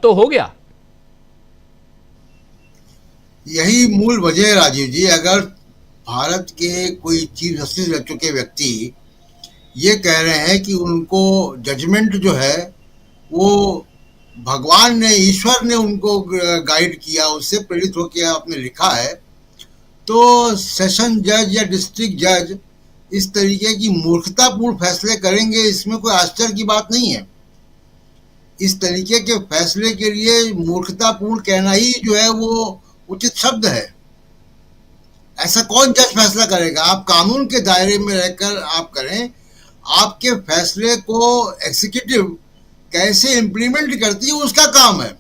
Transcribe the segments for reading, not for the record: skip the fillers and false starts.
तो हो गया। यही मूल वजह है राजीव जी। अगर भारत के कोई चीफ जस्टिस रह चुके व्यक्ति ये कह रहे हैं कि उनको जजमेंट जो है वो भगवान ने, ईश्वर ने उनको गाइड किया, उससे प्रेरित होकर आपने लिखा है, तो सेशन जज या डिस्ट्रिक्ट जज इस तरीके की मूर्खतापूर्ण फैसले करेंगे, इसमें कोई आश्चर्य की बात नहीं है। इस तरीके के फैसले के लिए मूर्खतापूर्ण कहना ही जो है वो उचित शब्द है। ऐसा कौन जज फैसला करेगा? आप कानून के दायरे में रहकर आप करें। आपके फैसले को एग्जीक्यूटिव कैसे इम्प्लीमेंट करती है उसका काम है,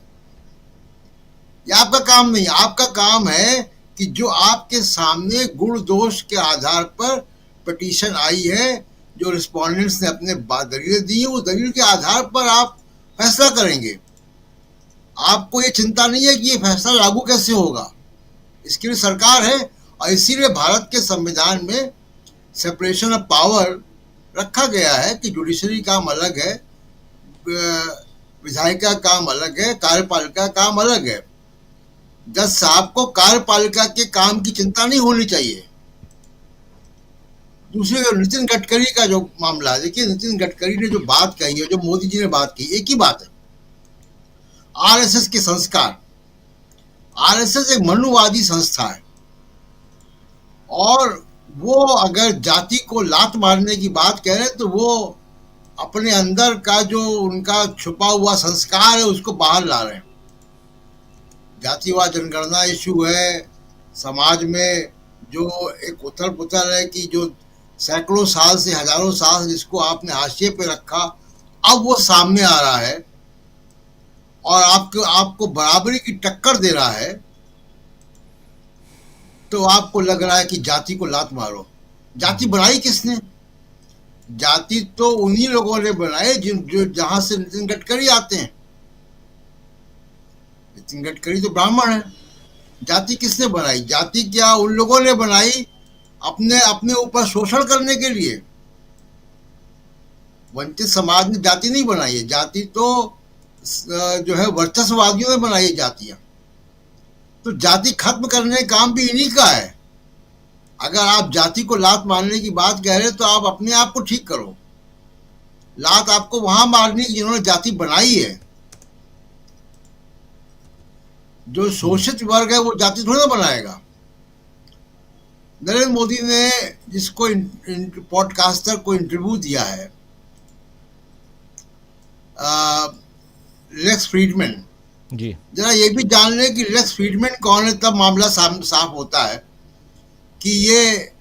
यह आपका काम नहीं। आपका काम है कि जो आपके सामने गुण दोष के आधार पर पिटीशन आई है, जो रिस्पोंडेंट्स ने अपने दलीलें दी है, उस दलील के आधार पर आप फैसला करेंगे। आपको ये चिंता नहीं है कि ये फैसला लागू कैसे होगा, इसके लिए सरकार है। और इसीलिए भारत के संविधान में सेपरेशन ऑफ पावर रखा गया है कि जुडिशरी काम अलग है, विधायिका काम अलग है, कार्यपालिका काम अलग है। जज साहब को कार्यपालिका के काम की चिंता नहीं होनी चाहिए। दूसरे नितिन गडकरी का जो मामला है, देखिए नितिन गडकरी ने जो बात कही है, जो मोदी जी ने बात की, एक ही बात है, आरएसएस के संस्कार। आरएसएस एक मनुवादी संस्था है और वो अगर जाति को लात मारने की बात कह रहे हैं तो वो अपने अंदर का जो उनका छुपा हुआ संस्कार है उसको बाहर ला रहे हैं। जातिवाद जनगणना इशू है समाज में, जो एक उथल पुथल है कि जो सैकड़ों साल से, हजारों साल जिसको आपने हाशिए पे रखा, अब वो सामने आ रहा है और आपको बराबरी की टक्कर दे रहा है। तो आपको लग रहा है कि जाति को लात मारो। जाति बनाई किसने? जाति तो उन्हीं लोगों ने बनाए जो जहां से नितिन गडकरी आते हैं। नितिन गडकरी तो ब्राह्मण है। जाति किसने बनाई? जाति क्या उन लोगों ने बनाई अपने ऊपर शोषण करने के लिए। वंचित समाज ने जाति नहीं बनाई है, जाति तो जो है वर्चस्ववादियों ने बनाई है जातियां। तो जाति खत्म करने का काम भी इन्हीं का है। अगर आप जाति को लात मारने की बात कह रहे हैं तो आप अपने आप को ठीक करो। लात आपको वहां मारनी की जिन्होंने जाति बनाई है। जो शोषित वर्ग है वो जाति थोड़ा बनाएगा। नरेंद्र मोदी ने जिसको पॉडकास्टर को इंटरव्यू दिया है, लेक्स फ्रीडमैन जी, जरा ये भी जान लें कि लेक्स फ्रीडमैन कौन है, तब मामला साफ होता है कि ये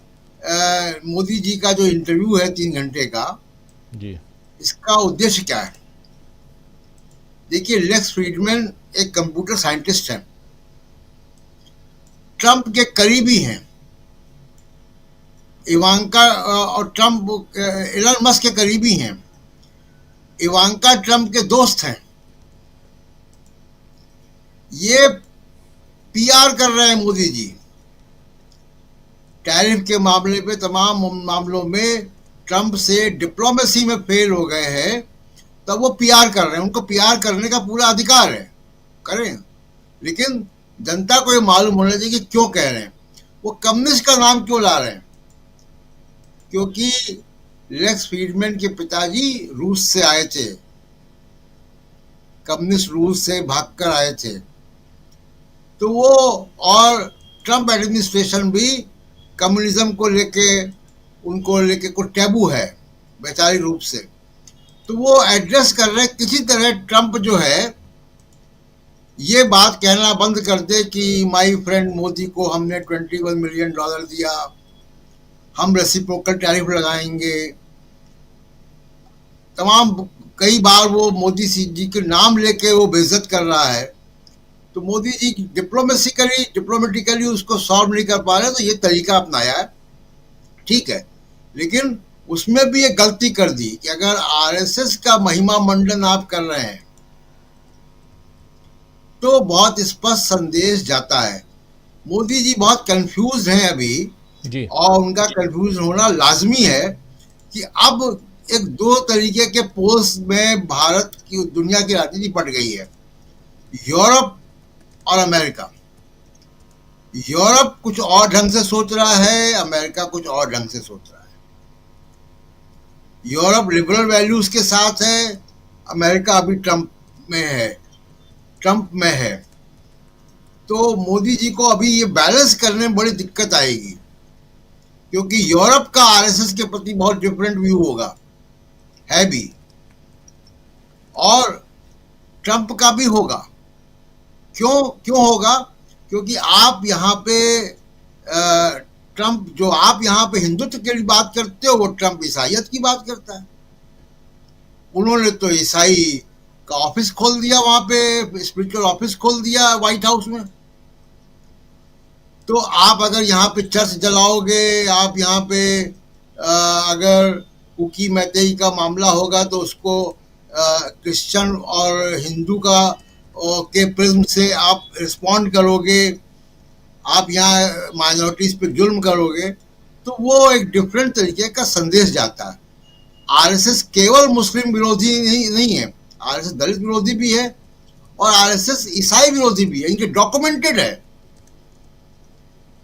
मोदी जी का जो इंटरव्यू है 3 घंटे का, जी, इसका उद्देश्य क्या है। देखिए, लेक्स फ्रीडमैन एक कंप्यूटर साइंटिस्ट हैं, ट्रंप के करीबी हैं। इवांका और ट्रंप, एलन मस्क के करीबी हैं। इवांका ट्रंप के दोस्त हैं। ये पीआर कर रहे हैं मोदी जी। टैरिफ के मामले पे, तमाम मामलों में ट्रंप से डिप्लोमेसी में फेल हो गए हैं, तब वो पीआर कर रहे हैं। उनको पीआर करने का पूरा अधिकार है, करें। लेकिन जनता को ये मालूम होना चाहिए कि क्यों कह रहे हैं। वो कम्युनिस्ट का नाम क्यों ला रहे हैं? क्योंकि लेक्स फ्रीडमैन के पिताजी रूस से आए थे, कम्युनिस्ट रूस से भागकर आए थे। तो वो, और ट्रंप एडमिनिस्ट्रेशन भी कम्युनिज्म को लेके, उनको लेके कोई टैबू है वैचारिक रूप से। तो वो एड्रेस कर रहे हैं किसी तरह ट्रंप जो है ये बात कहना बंद कर दे कि माय फ्रेंड मोदी को हमने $21 मिलियन दिया, हम रेसिप्रोकल टैरिफ लगाएंगे। तमाम कई बार वो मोदी जी के नाम लेके वो बेइज्जत कर रहा है। तो मोदी जी डिप्लोमेटिकली उसको सॉल्व नहीं कर पा रहे, तो ये तरीका अपनाया है, ठीक है। लेकिन उसमें भी एक गलती कर दी कि अगर आरएसएस का महिमा मंडन आप कर रहे हैं तो बहुत स्पष्ट संदेश जाता है। मोदी जी बहुत कंफ्यूज हैं अभी जी, और उनका कंफ्यूज होना लाजमी है कि अब एक दो तरीके के पोल्स में भारत की, दुनिया की राजनीति पड़ गई है। यूरोप और अमेरिका। यूरोप कुछ और ढंग से सोच रहा है, अमेरिका कुछ और ढंग से सोच रहा है। यूरोप लिबरल वैल्यूज के साथ है, अमेरिका अभी ट्रंप में है। तो मोदी जी को अभी ये बैलेंस करने में बड़ी दिक्कत आएगी, क्योंकि यूरोप का आरएसएस के प्रति बहुत डिफरेंट व्यू होगा, है भी, और ट्रंप का भी होगा। क्यों क्यों होगा? क्योंकि आप यहाँ पे ट्रंप, जो आप यहाँ पे हिंदुत्व के लिए बात करते हो, वो ट्रंप ईसाइयत की बात करता है। उन्होंने तो ईसाई का ऑफिस खोल दिया, वहां पे स्पिरिचुअल ऑफिस खोल दिया व्हाइट हाउस में। तो आप अगर यहाँ पे चर्च जलाओगे, आप यहाँ पे अगर कुकी मैतेई का मामला होगा तो उसको क्रिश्चियन और हिंदू का के प्रिज्म से आप रिस्पॉन्ड करोगे, आप यहाँ माइनॉरिटीज पे जुल्म करोगे, तो वो एक डिफरेंट तरीके का संदेश जाता है। आरएसएस केवल मुस्लिम विरोधी नहीं है, आरएसएस दलित विरोधी भी है और आरएसएस ईसाई विरोधी भी है, इनके डॉक्यूमेंटेड है।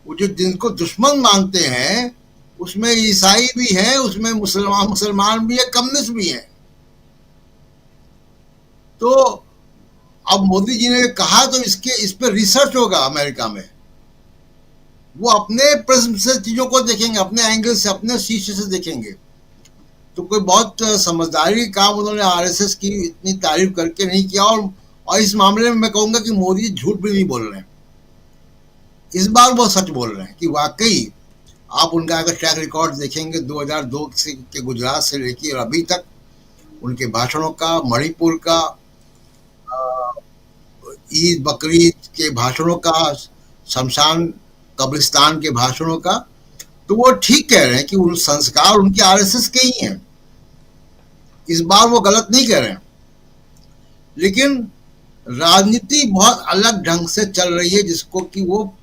वो जो जिनको दुश्मन मानते हैं उसमें ईसाई भी है, उसमें मुसलमान भी है, कम्युनिस्ट भी है। तो अब मोदी जी ने कहा तो इस पे रिसर्च होगा अमेरिका में। वो अपने प्रिज्म से चीजों को देखेंगे, अपने एंगल से, अपने शीशे से देखेंगे। तो कोई बहुत समझदारी काम उन्होंने आरएसएस की इतनी तारीफ करके नहीं किया। और इस मामले में मैं कहूंगा कि मोदी झूठ भी नहीं बोल रहे हैं, इस बार वो सच बोल रहे हैं कि वाकई आप उनका अगर ट्रैक रिकॉर्ड देखेंगे 2002 के गुजरात से लेकर अभी तक, उनके भाषणों का, मणिपुर का, ईद बकरीद के भाषणों का, शमशान कब्रिस्तान के भाषणों का, तो वो ठीक कह रहे हैं कि उन संस्कार उनके आरएसएस के ही हैं। इस बार वो गलत नहीं कह रहे हैं, लेकिन राजनीति बहुत अलग ढंग से चल रही है जिसको कि वो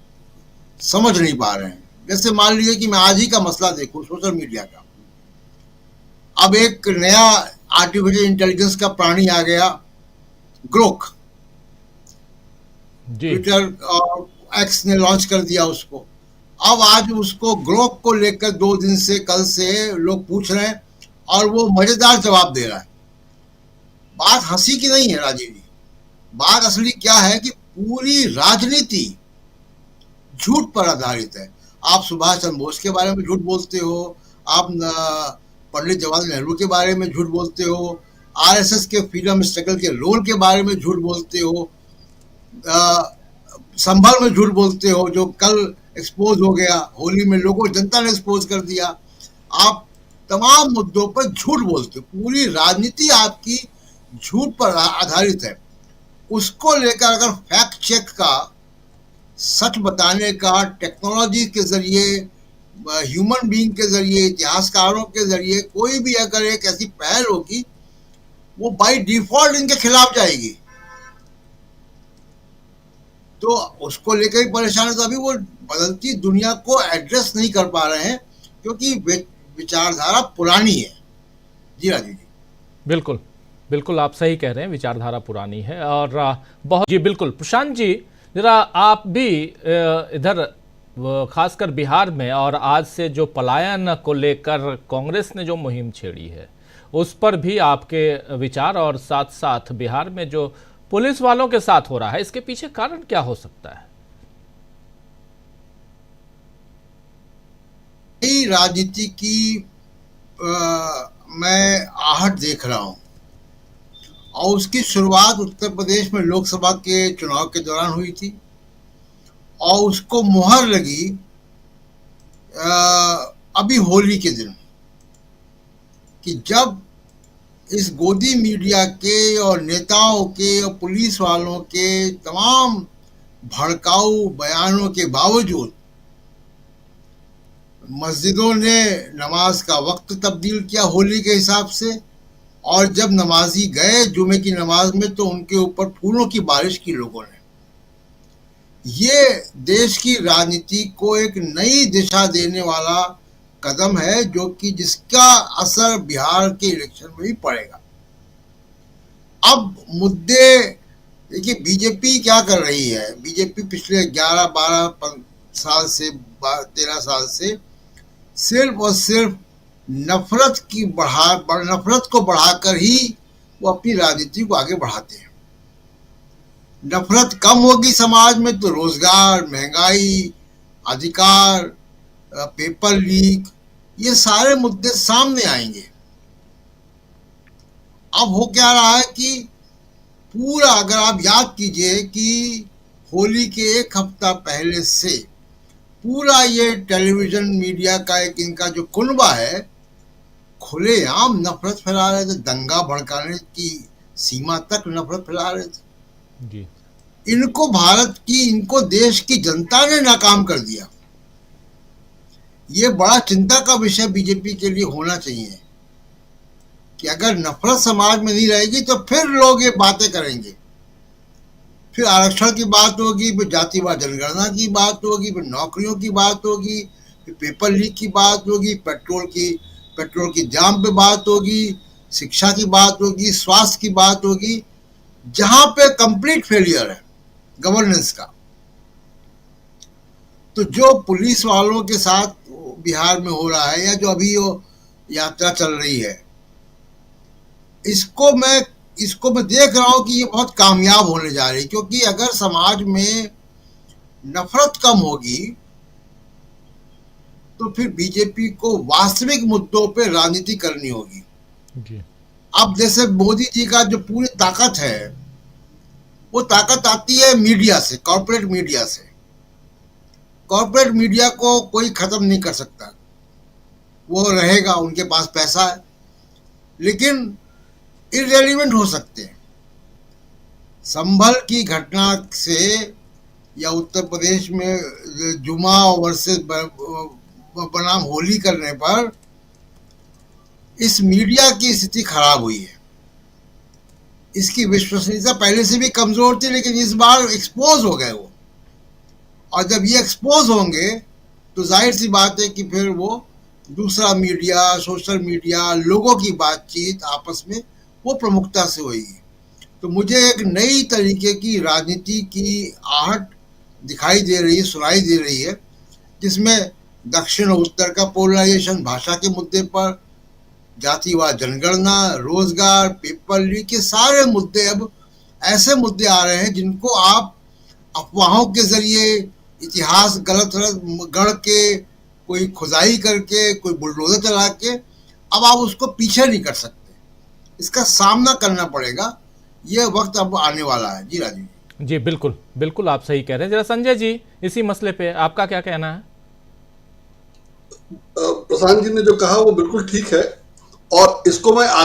समझ नहीं पा रहे हैं। जैसे मान लीजिए कि मैं आज ही का मसला देखूं, सोशल मीडिया का। अब एक नया आर्टिफिशियल इंटेलिजेंस का प्राणी आ गया, ग्रोक। ट्विटर और एक्स ने लॉन्च कर दिया उसको। अब आज उसको ग्रोक को लेकर 2 दिन से, कल से लोग पूछ रहे हैं और वो मजेदार जवाब दे रहा है। बात हंसी की नहीं है राजीव जी, बात असली क्या है कि पूरी राजनीति झूठ पर आधारित है। आप सुभाष चंद्र बोस के बारे में झूठ बोलते हो, आप पंडित जवाहरलाल नेहरू के बारे में झूठ बोलते हो, आरएसएस के फ्रीडम स्ट्रगल के रोल के बारे में झूठ बोलते हो, संभल में झूठ बोलते हो जो कल एक्सपोज हो गया, होली में लोगों जनता ने एक्सपोज कर दिया। आप तमाम मुद्दों पर झूठ बोलते हो, पूरी राजनीति आपकी झूठ पर आधारित है। उसको लेकर अगर फैक्ट चेक का, सच बताने का, टेक्नोलॉजी के जरिए, ह्यूमन बीइंग के जरिए, इतिहासकारों के जरिए कोई भी अगर एक ऐसी पहल होगी, वो बाय डिफॉल्ट इनके खिलाफ जाएगी। तो उसको लेकर ही परेशान है। तो अभी वो बदलती दुनिया को एड्रेस नहीं कर पा रहे हैं क्योंकि विचारधारा पुरानी है। जी राजीव जी, बिल्कुल बिल्कुल आप सही कह रहे हैं, विचारधारा पुरानी है। और बहुत जी बिल्कुल। प्रशांत जी, जरा आप भी इधर खासकर बिहार में और आज से जो पलायन को लेकर कांग्रेस ने जो मुहिम छेड़ी है उस पर भी आपके विचार, और साथ साथ बिहार में जो पुलिस वालों के साथ हो रहा है, इसके पीछे कारण क्या हो सकता है? राजनीति की मैं आहट देख रहा हूं, और उसकी शुरुआत उत्तर प्रदेश में लोकसभा के चुनाव के दौरान हुई थी और उसको मुहर लगी अभी होली के दिन, कि जब इस गोदी मीडिया के और नेताओं के और पुलिस वालों के तमाम भड़काऊ बयानों के बावजूद मस्जिदों ने नमाज का वक्त तब्दील किया होली के हिसाब से, और जब नमाजी गए जुमे की नमाज में तो उनके ऊपर फूलों की बारिश की लोगों ने। ये देश की राजनीति को एक नई दिशा देने वाला कदम है, जो कि जिसका असर बिहार के इलेक्शन में भी पड़ेगा। अब मुद्दे देखिए बीजेपी क्या कर रही है, बीजेपी पिछले 11-12 साल से 13 साल से सिर्फ और सिर्फ नफरत को बढ़ाकर ही वो अपनी राजनीति को आगे बढ़ाते हैं। नफरत कम होगी समाज में तो रोजगार, महंगाई, अधिकार, पेपर लीक, ये सारे मुद्दे सामने आएंगे। अब हो क्या रहा है कि पूरा, अगर आप याद कीजिए कि होली के एक हफ्ता पहले से पूरा ये टेलीविजन मीडिया का एक इनका जो कुनबा है, खुलेआम नफरत फैला रहे थे, दंगा भड़काने की सीमा तक नफरत फैला रहे थे। जी इनको देश की जनता ने नाकाम कर दिया। ये बड़ा चिंता का विषय बीजेपी के लिए होना चाहिए कि अगर नफरत समाज में नहीं रहेगी तो फिर लोग ये बातें करेंगे, फिर आरक्षण की बात होगी, फिर जातिवाद जनगणना की बात होगी, फिर नौकरियों की बात होगी, फिर पेपर लीक की बात होगी, पेट्रोल की जाम पे बात होगी, शिक्षा की बात होगी, स्वास्थ्य की बात होगी, जहां पे कंप्लीट फेलियर है गवर्नेंस का। तो जो पुलिस वालों के साथ बिहार में हो रहा है या जो अभी वो यात्रा चल रही है, इसको मैं देख रहा हूं कि ये बहुत कामयाब होने जा रही है, क्योंकि अगर समाज में नफरत कम होगी तो फिर बीजेपी को वास्तविक मुद्दों पे राजनीति करनी होगी। जी अब जैसे मोदी जी का जो पूरी ताकत है, वो ताकत आती है मीडिया से, कॉर्पोरेट मीडिया से। कॉर्पोरेट मीडिया को कोई खत्म नहीं कर सकता, वो रहेगा, उनके पास पैसा है, लेकिन इररेलीवेंट हो सकते हैं। संभल की घटना से या उत्तर प्रदेश में जुमा वर्सेस बनाम होली करने पर इस मीडिया की स्थिति खराब हुई है। इसकी विश्वसनीयता पहले से भी कमजोर थी, लेकिन इस बार एक्सपोज हो गए वो, और जब ये एक्सपोज होंगे तो जाहिर सी बात है कि फिर वो दूसरा मीडिया, सोशल मीडिया, लोगों की बातचीत आपस में वो प्रमुखता से होगी। तो मुझे एक नई तरीके की राजनीति की आहट दिखाई दे रही है, सुनाई दे रही है, जिसमें दक्षिण और उत्तर का पोलराइजेशन, भाषा के मुद्दे पर, जातिवाद जनगणना, रोजगार, पेपर लीक, के सारे मुद्दे अब ऐसे मुद्दे आ रहे हैं जिनको आप अफवाहों के जरिए, इतिहास गलत गढ़ के, कोई खुदाई करके, कोई बुलडोजर चला के, अब आप उसको पीछे नहीं कर सकते। इसका सामना करना पड़ेगा, यह वक्त अब आने वाला है। जी राजीव जी, बिल्कुल बिल्कुल आप सही कह रहे हैं। जरा संजय जी, इसी मसले पे आपका क्या कहना है? प्रशांत जी ने जो कहा वो बिल्कुल ठीक है, और इसको मैं